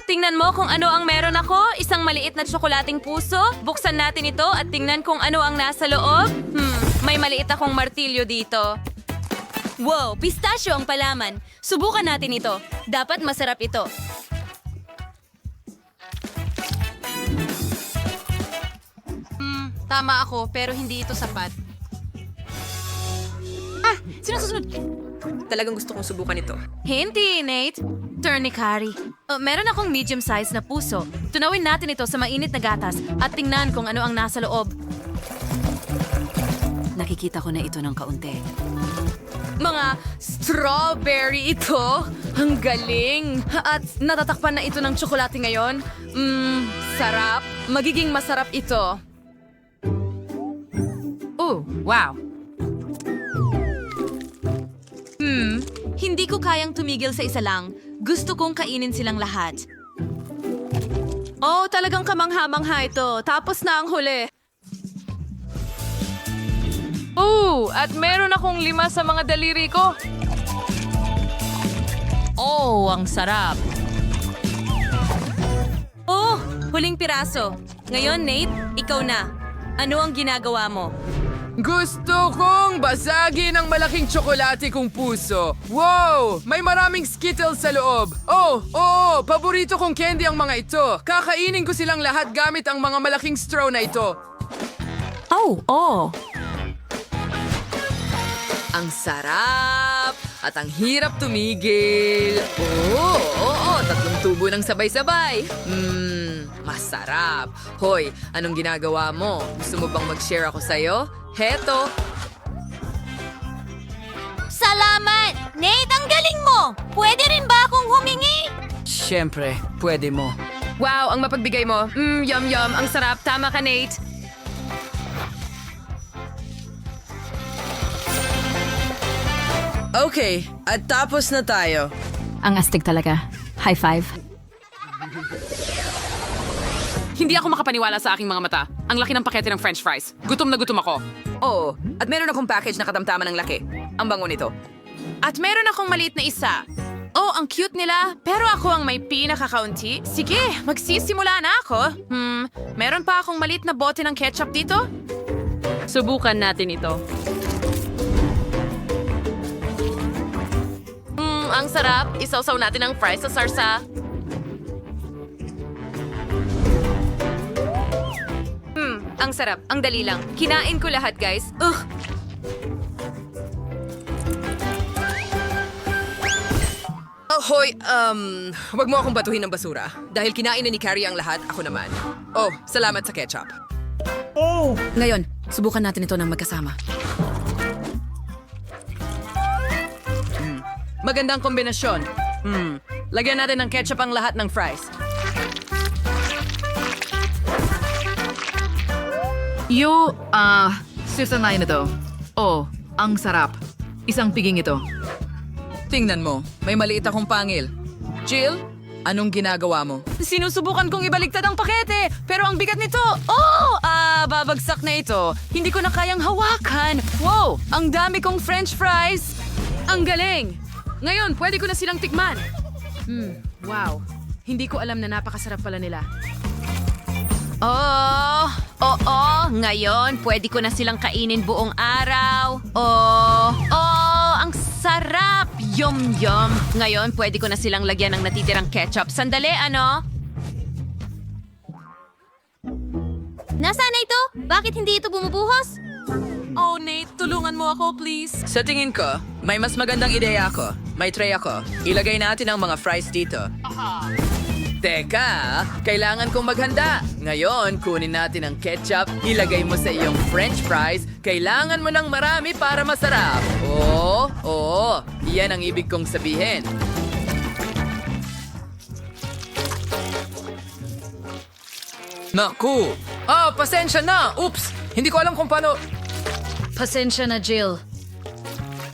tingnan mo kung ano ang meron ako. Isang maliit na tsokolating puso. Buksan natin ito at tingnan kung ano ang nasa loob. May maliit akong martilyo dito. Wow, pistachio ang palaman. Subukan natin ito. Dapat masarap ito. Tama ako, pero hindi ito sapat. Sino susunod? Talagang gusto kong subukan ito. Hindi, Nate. Turn ni Carrie. Meron akong medium-size na puso. Tunawin natin ito sa mainit na gatas at tingnan kung ano ang nasa loob. Nakikita ko na ito ng kaunti. Mga strawberry ito. Ang galing. At natatakpan na ito ng tsokolate ngayon. Sarap. Magiging masarap ito. Oh, wow! Hindi ko kayang tumigil sa isa lang. Gusto kong kainin silang lahat. Oh, talagang kamangha-mangha ito. Tapos na ang huli. Oh, at meron akong 5 sa mga daliri ko. Oh, ang sarap. Oh, huling piraso. Ngayon, Nate, ikaw na. Ano ang ginagawa mo? Gusto kong basagin ang malaking tsokolate kong puso. Wow! May maraming Skittles sa loob. Oh, oo! Paborito kong candy ang mga ito. Kakainin ko silang lahat gamit ang mga malaking straw na ito. Ang sarap! At ang hirap tumigil. Tatlong tubo ng sabay-sabay. Masarap. Hoy, anong ginagawa mo? Gusto mo bang mag-share ako sa'yo? Heto. Salamat! Nate, ang galing mo! Pwede rin ba akong humingi? Siyempre, pwede mo. Wow, ang mapagbigay mo. Yum. Ang sarap. Tama ka, Nate. Okay, at tapos na tayo. Ang astig talaga. High five. Hindi ako makapaniwala sa aking mga mata. Ang laki ng pakete ng french fries. Gutom na gutom ako. Oo, at meron akong package na katamtaman ng laki. Ang bango nito. At meron akong maliit na isa. Oh, ang cute nila. Pero ako ang may pinakakaunti. Sige, magsisimula na ako. Meron pa akong maliit na bote ng ketchup dito? Subukan natin ito. Ang sarap. Isawsaw natin ang fries sa sarsa. Ang sarap. Ang dali lang. Kinain ko lahat, guys. Hoy, wag mo akong batuhin ng basura. Dahil kinain na ni Carrie ang lahat, ako naman. Oh, salamat sa ketchup. Ngayon, subukan natin ito ng magkasama. Magandang kombinasyon. Lagyan natin ng ketchup ang lahat ng fries. Sisanayin ito. Oh, ang sarap. Isang piging ito. Tingnan mo, may maliit akong pangil. Jill, anong ginagawa mo? Sinusubukan kong ibaliktad ang pakete, pero ang bigat nito. Babagsak na ito. Hindi ko na kayang hawakan. Wow, ang dami kong french fries. Ang galing. Ngayon, pwede ko na silang tikman. Wow. Hindi ko alam na napakasarap pala nila. Ngayon, pwede ko na silang kainin buong araw. Ang sarap! Yum! Ngayon, pwede ko na silang lagyan ng natitirang ketchup. Sandali, ano? Nasaan na ito? Bakit hindi ito bumubuhos? Oh, Nate, tulungan mo ako, please. Sa tingin ko, may mas magandang ideya ako. May tray ako. Ilagay natin ang mga fries dito. Teka, kailangan kong maghanda. Ngayon, kunin natin ang ketchup, ilagay mo sa iyong french fries. Kailangan mo ng marami para masarap. Oo, iyan ang ibig kong sabihin. Naku! Pasensya na! Oops! Hindi ko alam kung paano... Pasensya na, Jill.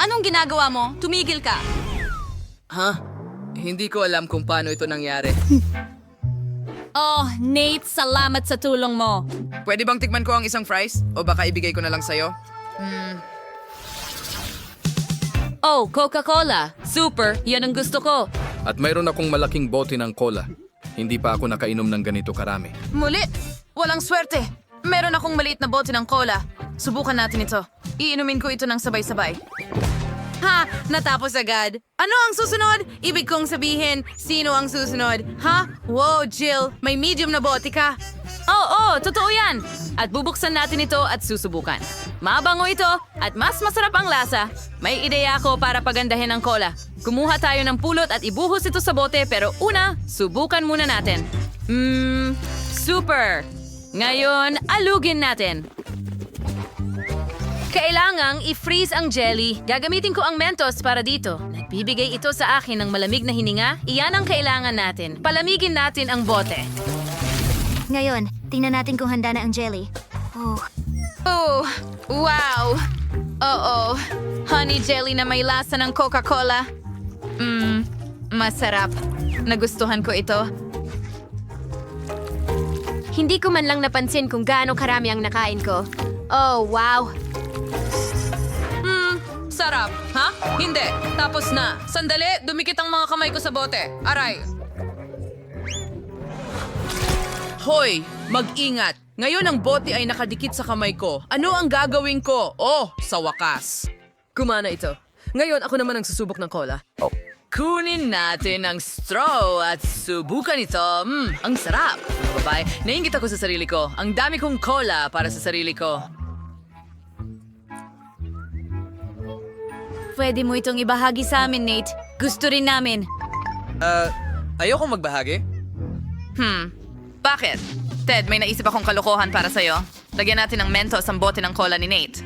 Anong ginagawa mo? Tumigil ka. Hindi ko alam kung paano ito nangyari. Oh, Nate, salamat sa tulong mo. Pwede bang tikman ko ang isang fries? O baka ibigay ko na lang sa'yo? Oh, Coca-Cola. Super, yan ang gusto ko. At mayroon akong malaking bote ng cola. Hindi pa ako nakainom ng ganito karami. Muli, walang swerte. Meron akong maliit na bote ng cola. Subukan natin ito. Iinumin ko ito ng sabay-sabay. Ha! Natapos agad. Ano ang susunod? Ibig kong sabihin, sino ang susunod? Ha? Wow, Jill, may medium na bote ka. Oo, totoo yan. At bubuksan natin ito at susubukan. Mabango ito at mas masarap ang lasa. May ideya ako para pagandahin ang cola. Kumuha tayo ng pulot at ibuhos ito sa bote pero una, subukan muna natin. Super! Ngayon, alugin natin. Kailangang i-freeze ang jelly. Gagamitin ko ang Mentos para dito. Nagbibigay ito sa akin ng malamig na hininga. Iyan ang kailangan natin. Palamigin natin ang bote. Ngayon, tingnan natin kung handa na ang jelly. Oh, wow! Oo, honey jelly na may lasa ng Coca-Cola. Masarap. Nagustuhan ko ito. Hindi ko man lang napansin kung gaano karami ang nakain ko. Oh, wow! Sarap. Ha? Hindi. Tapos na. Sandali, dumikit ang mga kamay ko sa bote. Aray. Hoy, mag-ingat. Ngayon ang bote ay nakadikit sa kamay ko. Ano ang gagawin ko? Oh, sa wakas. Kumana ito. Ngayon, ako naman ang susubok ng cola. Kunin natin ang straw at subukan ito. Ang sarap. Mga babae, nainggit ako sa sarili ko. Ang dami kong cola para sa sarili ko. Pwede mo itong ibahagi sa amin, Nate. Gusto rin namin. Ayokong magbahagi. Bakit? Ted, may naisip akong kalokohan para sa'yo. Lagyan natin ng Mentos ang bote ng cola ni Nate.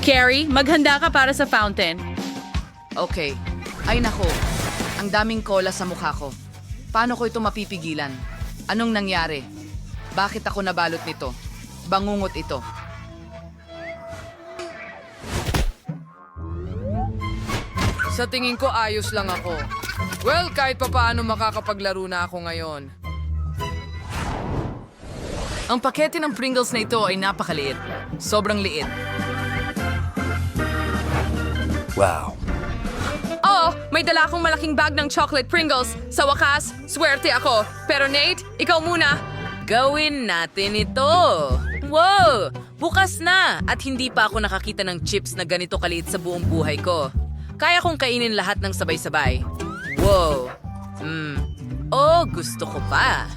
Carrie, maghanda ka para sa fountain. Okay. Ay nako, ang daming cola sa mukha ko. Paano ko ito mapipigilan? Anong nangyari? Bakit ako nabalot nito? Bangungot ito. Sa tingin ko ayos lang ako. Well, kahit papaano makakapaglaro na ako ngayon. Ang pakete ng Pringles na ito ay napakaliit. Sobrang liit. Oh, may dala akong malaking bag ng chocolate Pringles. Sa wakas, swerte ako. Pero Nate, ikaw muna. Gawin natin ito! Wow! Bukas na! At hindi pa ako nakakita ng chips na ganito kaliit sa buong buhay ko. Kaya kong kainin lahat ng sabay-sabay. Wow! Oh, gusto ko pa.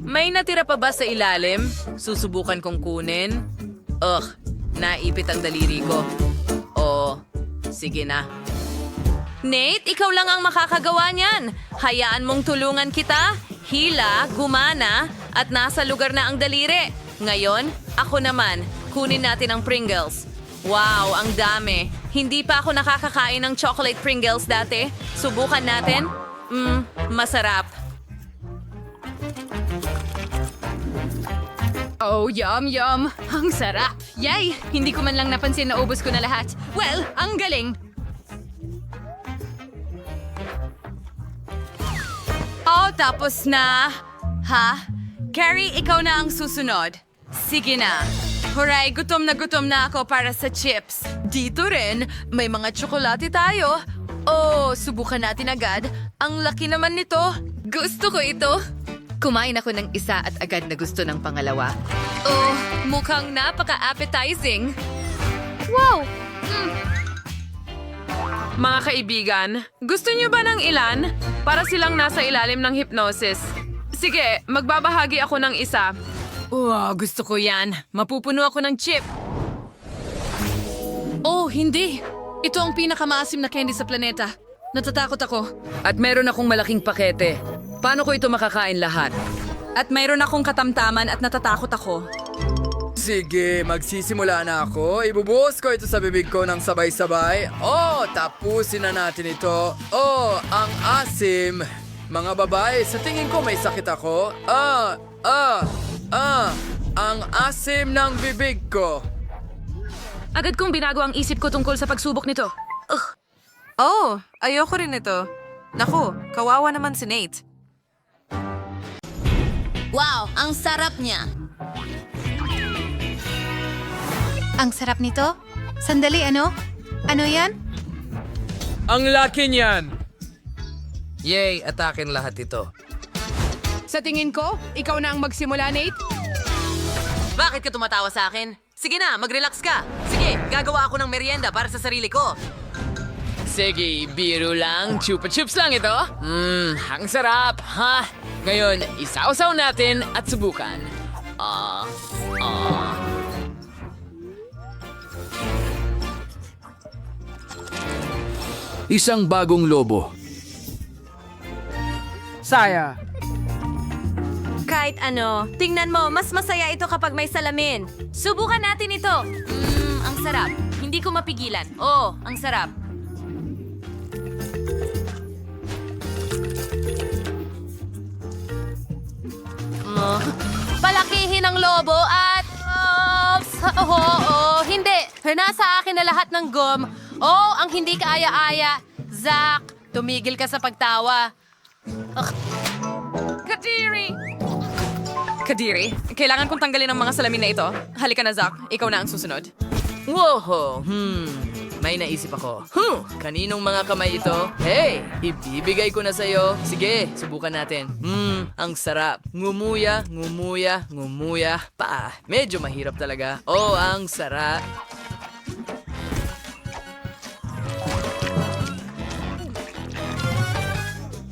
May natira pa ba sa ilalim? Susubukan kong kunin. Ugh, naipit ang daliri ko. Oh, sige na. Nate, ikaw lang ang makakagawa niyan. Hayaan mong tulungan kita. Hila, gumana, at nasa lugar na ang daliri. Ngayon, ako naman. Kunin natin ang Pringles. Wow, ang dami. Hindi pa ako nakakakain ng chocolate Pringles dati. Subukan natin. Masarap. Oh, yum, yum. Ang sarap. Yay! Hindi ko man lang napansin na ubos ko na lahat. Well, ang galing. Oh, tapos na. Ha? Carrie, ikaw na ang susunod. Sige na. Huray, gutom na ako para sa chips. Dito rin, may mga tsokolate tayo. Oh, subukan natin agad. Ang laki naman nito. Gusto ko ito. Kumain ako ng isa at agad na gusto ng pangalawa. Oh, mukhang napaka-appetizing. Wow! Mga kaibigan, gusto niyo ba ng ilan? Para silang nasa ilalim ng hypnosis. Sige, magbabahagi ako ng isa. Gusto ko yan. Mapupuno ako ng chip. Oh, hindi. Ito ang pinakamaasim na candy sa planeta. Natatakot ako. At meron akong malaking pakete. Paano ko ito makakain lahat? At mayroon akong katamtaman at natatakot ako. Sige, magsisimula na ako. Ibubuhos ko ito sa bibig ko ng sabay-sabay. Oh, tapusin na natin ito. Oh, ang asim. Mga babae, sa tingin ko may sakit ako. Ang asim ng bibig ko. Agad kong binago ang isip ko tungkol sa pagsubok nito. Oh, ayoko rin ito. Naku, kawawa naman si Nate. Wow, ang sarap niya. Ang sarap nito? Sandali, ano? Ano yan? Ang laki niyan. Yay, atakin lahat ito. Sa tingin ko, ikaw na ang magsimula, Nate. Bakit ka tumatawa sa akin? Sige na, mag-relax ka. Sige, gagawa ako ng merienda para sa sarili ko. Sige, biro lang. Chupa chups lang ito. Ang sarap, ha? Ngayon, isausaw natin at subukan. Isang bagong lobo. Saya. Kahit ano, tingnan mo, mas masaya ito kapag may salamin. Subukan natin ito. Ang sarap. Hindi ko mapigilan. Oh, ang sarap. Palakihin ang lobo at... hindi. Nasa akin na lahat ng gum. Oh, ang hindi kaaya-aya. Zach, tumigil ka sa pagtawa. Kadiri, kailangan kong tanggalin ang mga salamin na ito. Halika na, Zach. Ikaw na ang susunod. Wow! May naisip ako. Kaninong mga kamay ito? Hey! Ibibigay ko na sa'yo. Sige, subukan natin. Ang sarap. Ngumuya, ngumuya, ngumuya. Medyo mahirap talaga. Oh, ang sarap.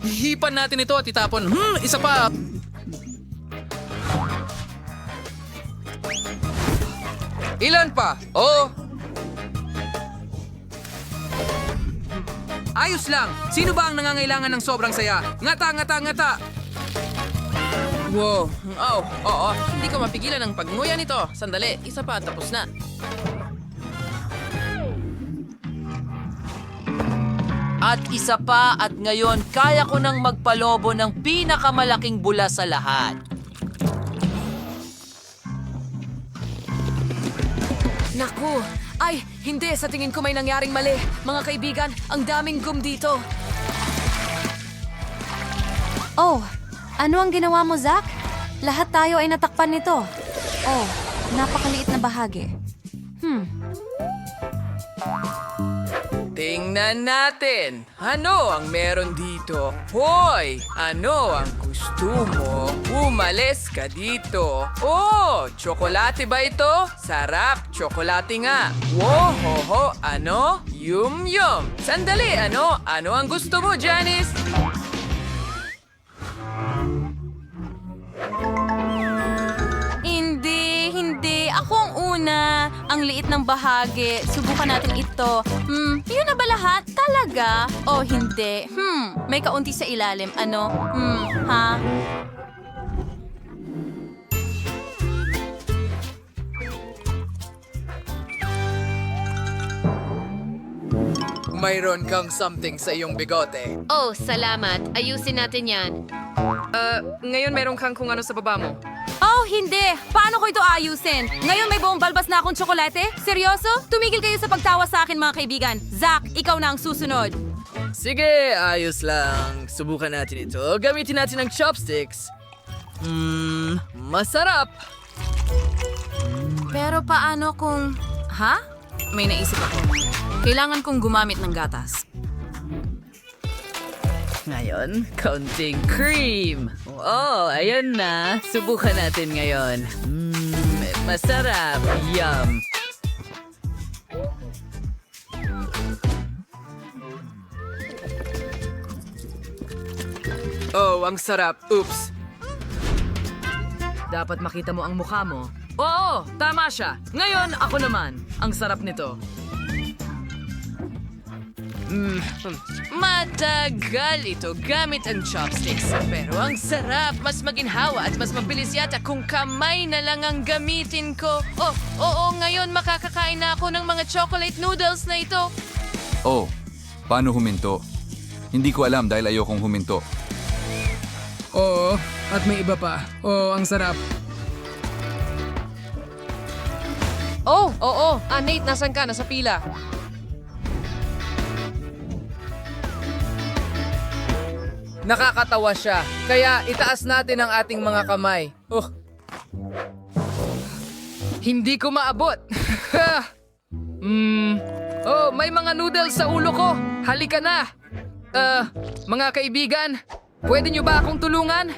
Hihipan natin ito at itapon. Isa pa. Ilan pa? Oh! Ayos lang. Sino ba ang nangangailangan ng sobrang saya? Ngata, ngata, ngata! Wow. Oo. Hindi ko mapigilan ang pagnguya nito. Sandali, isa pa, tapos na. At isa pa at ngayon, kaya ko nang magpalobo ng pinakamalaking bula sa lahat. Naku! Ay, hindi. Sa tingin ko may nangyaring mali. Mga kaibigan, ang daming gum dito. Oh, ano ang ginawa mo, Zach? Lahat tayo ay natakpan nito. Oh, napakaliit na bahagi. Tingnan natin. Ano ang meron dito? Hoy! Ano ang gusto mo? Umalis ka dito. Oh! Tsokolate ba ito? Sarap! Tsokolate nga. Wohoho! Ano? Yum! Sandali! Ano? Ano ang gusto mo, Janice? Hindi. Ako ang una. Ang liit ng bahagi. Subukan natin ito. Yun na ba lahat? Talaga? O hindi? May kaunti sa ilalim. Ano? Ha? Mayroon kang something sa iyong bigote. Oh, salamat. Ayusin natin yan. Ngayon meron kang kung ano sa baba mo. Oh, hindi! Paano ko ito ayusin? Ngayon may buong balbas na akong tsokolate? Seryoso? Tumigil kayo sa pagtawa sa akin, mga kaibigan. Zach, ikaw na ang susunod. Sige, ayos lang. Subukan natin ito. Gamitin natin ang chopsticks. Masarap. Pero paano kung... Ha? May naisip ako. Kailangan kong gumamit ng gatas. Ngayon, konting cream. Oh, ayun na. Subukan natin ngayon. Masarap. Yum. Oh, ang sarap. Oops. Dapat makita mo ang mukha mo. Oo, tama siya. Ngayon, ako naman. Ang sarap nito. Matagal ito gamit ang chopsticks. Pero ang sarap, mas maginhawa at mas mabilis yata kung kamay na lang ang gamitin ko. Oh, oo, ngayon makakakain na ako ng mga chocolate noodles na ito. Oh, paano huminto? Hindi ko alam dahil ayokong huminto. Oo, at may iba pa. Oh, ang sarap. Oh, oo. Nate, nasan ka? Nasa pila. Nakakatawa siya. Kaya itaas natin ang ating mga kamay. Oh. Hindi ko maabot. Oh, may mga noodles sa ulo ko. Halika na. Mga kaibigan, pwede niyo ba akong tulungan?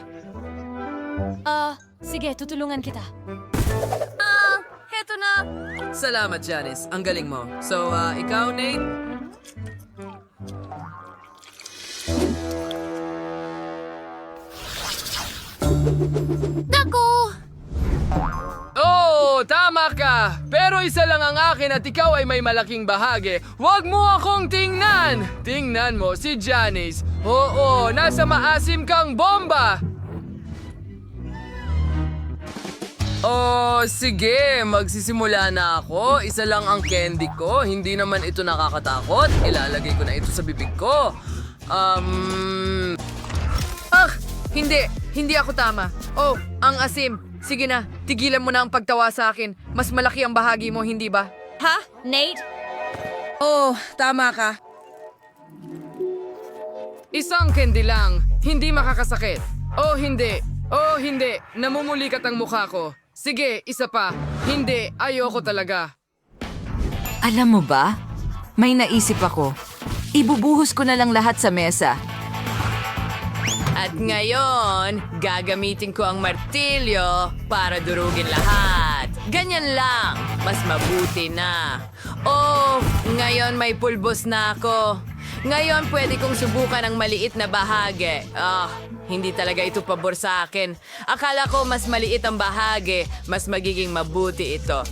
Sige, tutulungan kita. Heto na. Salamat, Janice. Ang galing mo. So, ikaw, Nate? Oh, tama ka! Pero isa lang ang akin at ikaw ay may malaking bahagi. Huwag mo akong tingnan! Tingnan mo si Janice. Oo, nasa maasim kang bomba! Oh, sige, magsisimula na ako. Isa lang ang candy ko. Hindi naman ito nakakatakot. Ilalagay ko na ito sa bibig ko. Hindi. Hindi ako tama. Oh, ang asim. Sige na, tigilan mo na ang pagtawa sa akin. Mas malaki ang bahagi mo, hindi ba? Ha? Nate? Oh, tama ka. Isang candy lang. Hindi makakasakit. Oh, hindi. Oh, hindi. Namumulikat ang mukha ko. Sige, isa pa. Hindi, ayoko talaga. Alam mo ba? May naisip ako. Ibubuhos ko na lang lahat sa mesa. At ngayon, gagamitin ko ang martilyo para durugin lahat. Ganyan lang. Mas mabuti na. Oh, ngayon may pulbos na ako. Ngayon pwede kong subukan ang maliit na bahagi. Hindi talaga ito pabor sa akin. Akala ko mas maliit ang bahagi, mas magiging mabuti ito.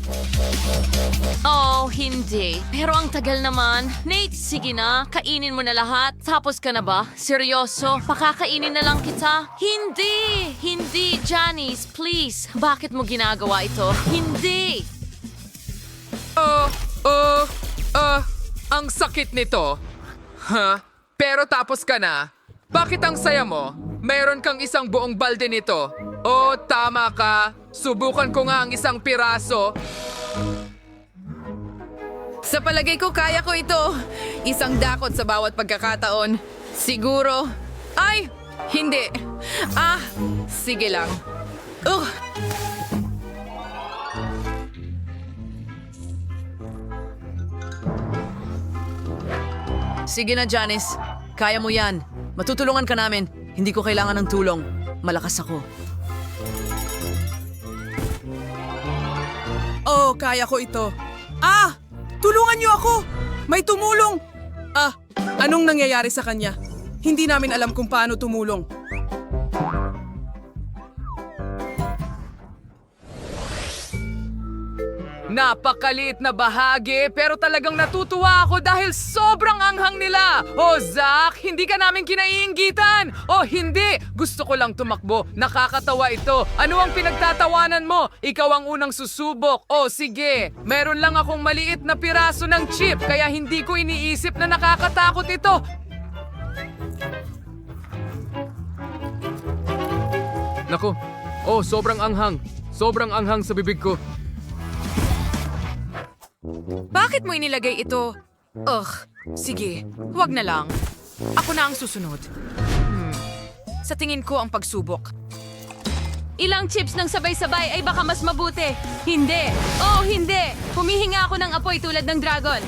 Oh, hindi. Pero ang tagal naman. Nate, sige na. Kainin mo na lahat. Tapos ka na ba? Seryoso? Pakakainin na lang kita? Hindi! Hindi, Janice. Please. Bakit mo ginagawa ito? Hindi! Ang sakit nito. Pero tapos ka na. Bakit ang saya mo? Mayroon kang isang buong balde nito. Oh, tama ka. Subukan ko nga ang isang piraso. Sa palagay ko, kaya ko ito. Isang dakot sa bawat pagkakataon. Siguro. Ay! Hindi. Sige lang. Sige na, Janice. Kaya mo yan. Matutulungan ka namin. Hindi ko kailangan ng tulong. Malakas ako. Oh, kaya ko ito. Tulungan niyo ako! May tumulong! Anong nangyayari sa kanya? Hindi namin alam kung paano tumulong. Napakaliit na bahagi, pero talagang natutuwa ako dahil sobrang anghang nila. Oh, Zach, hindi ka namin kinaiinggitan. Oh, hindi. Gusto ko lang tumakbo. Nakakatawa ito. Ano ang pinagtatawanan mo? Ikaw ang unang susubok. Oh, sige. Meron lang akong maliit na piraso ng chip, kaya hindi ko iniisip na nakakatakot ito. Naku. Oh, sobrang anghang. Sobrang anghang sa bibig ko. Bakit mo inilagay ito? Sige. Huwag na lang. Ako na ang susunod. Sa tingin ko ang pagsubok. Ilang chips ng sabay-sabay ay baka mas mabuti. Hindi. Oh, hindi. Humihinga ako ng apoy tulad ng dragon.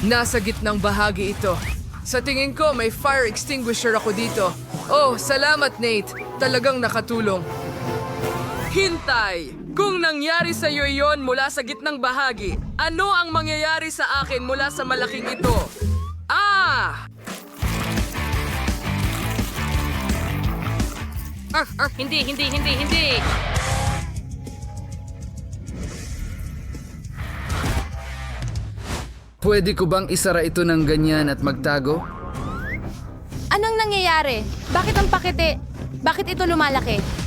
Nasa gitnang bahagi ito. Sa tingin ko, may fire extinguisher ako dito. Oh, salamat, Nate. Talagang nakatulong. Hintay! Kung nangyari sa iyo iyon mula sa gitnang bahagi, ano ang mangyayari sa akin mula sa malaking ito? Hindi. Pwede ko bang isara ito ng ganyan at magtago? Anong nangyayari? Bakit ang pakete? Bakit ito lumalaki?